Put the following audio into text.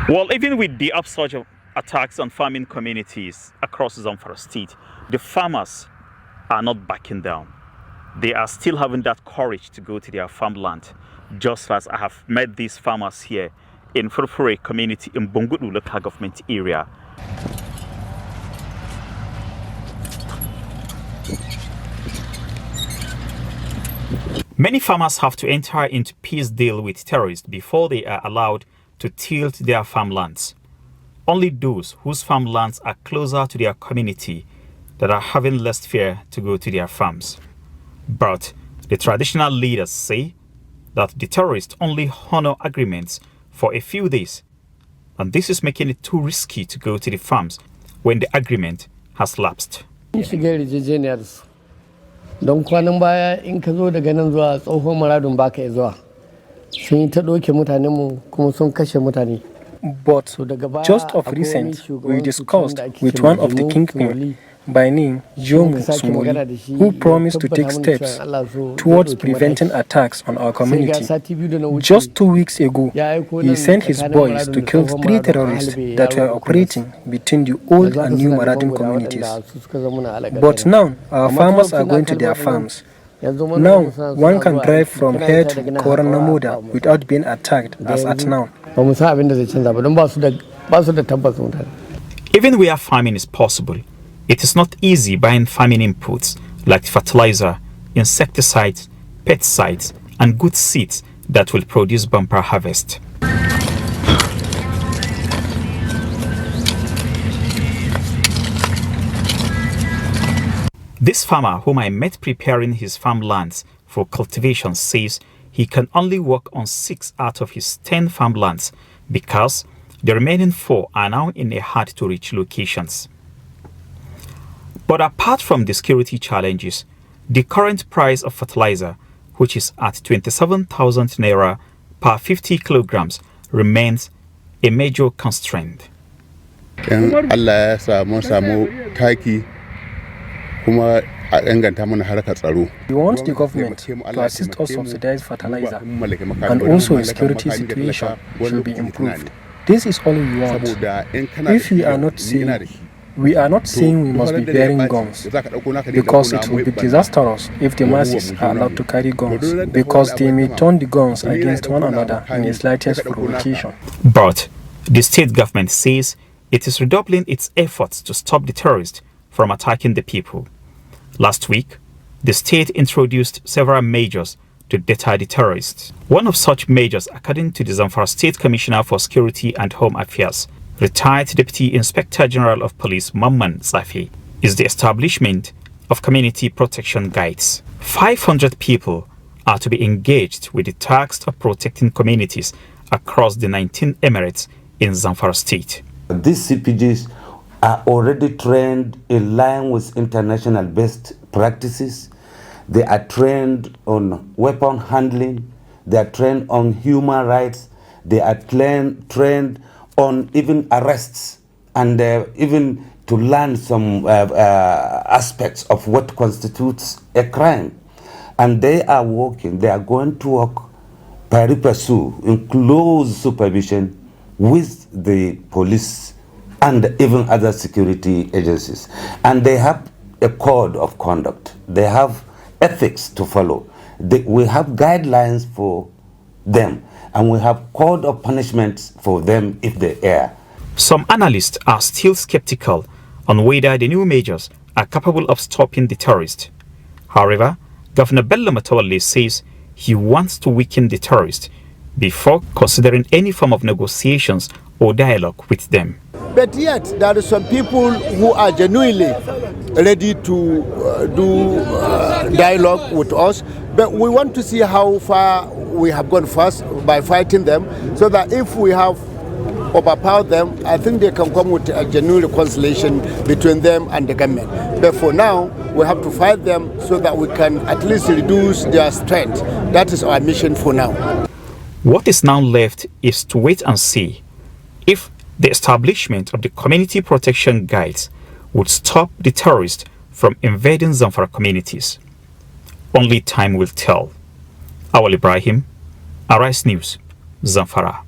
Well, even with the upsurge of attacks on farming communities across Zamfara state, the farmers are not backing down. They are still having that courage to go to their farmland, just as I have met these farmers here in Furfure community in Bungudu local government area. Many farmers have to enter into peace deal with terrorists before they are allowed to till their farmlands. Only those whose farmlands are closer to their community that are having less fear to go to their farms. But the traditional leaders say that the terrorists only honor agreements for a few days, and this is making it too risky to go to the farms when the agreement has lapsed. Don kwanan baya in ka zo daga nan zuwa tsohon maradun baka ya zuwa sun yi ta doke mutanen mu kuma sun kashe mutane. But just of recent, we discussed with one of the kingpin by name Jomu Sumoli, who promised to take steps towards preventing attacks on our community. Just 2 weeks ago, he sent his boys to kill 3 terrorists that were operating between the old and new Maradun communities. But now, our farmers are going to their farms. Now, one can drive from here to Koranamuda without being attacked as at now. Even where farming is possible, it is not easy buying farming inputs like fertilizer, insecticides, pesticides, and good seeds that will produce bumper harvest. This farmer whom I met preparing his farmlands for cultivation says he can only work on 6 out of his 10 farmlands because the remaining 4 are now in a hard-to-reach locations. But apart from the security challenges, the current price of fertilizer, which is at 27,000 naira per 50 kilograms, remains a major constraint. We want the government to assist us subsidize fertilizer, and also the security situation should be improved. This is all we want. If we are not saying we must be bearing guns, because it will be disastrous if the masses are allowed to carry guns, because they may turn the guns against one another in the slightest provocation. But the state government says it is redoubling its efforts to stop the terrorists from attacking the people. Last week, the state introduced several measures to deter the terrorists. One of such measures, according to the Zamfara State Commissioner for Security and Home Affairs, retired Deputy Inspector General of Police Mamman Safi, is the establishment of community protection guides. 500 people are to be engaged with the task of protecting communities across the 19 emirates in Zamfara State. These CPGs are already trained in line with international best practices. They are trained on weapon handling. They are trained on human rights. They are trained on even arrests, and even to learn some aspects of what constitutes a crime. And they are going to work pari passu in close supervision with the police and even other security agencies. And they have a code of conduct. They have ethics to follow. We have guidelines for them, and we have code of punishments for them if they err. Some analysts are still skeptical on whether the new measures are capable of stopping the terrorists. However, Governor Bello Matawalle says he wants to weaken the terrorists before considering any form of negotiations or dialogue with them. But yet, there are some people who are genuinely ready to do dialogue with us. But we want to see how far we have gone first by fighting them, so that if we have overpowered them, I think they can come with a genuine reconciliation between them and the government. But for now, we have to fight them so that we can at least reduce their strength. That is our mission for now. What is now left is to wait and see if the establishment of the community protection guides would stop the terrorists from invading Zamfara communities. Only time will tell. Awal Ibrahim, Arise News, Zamfara.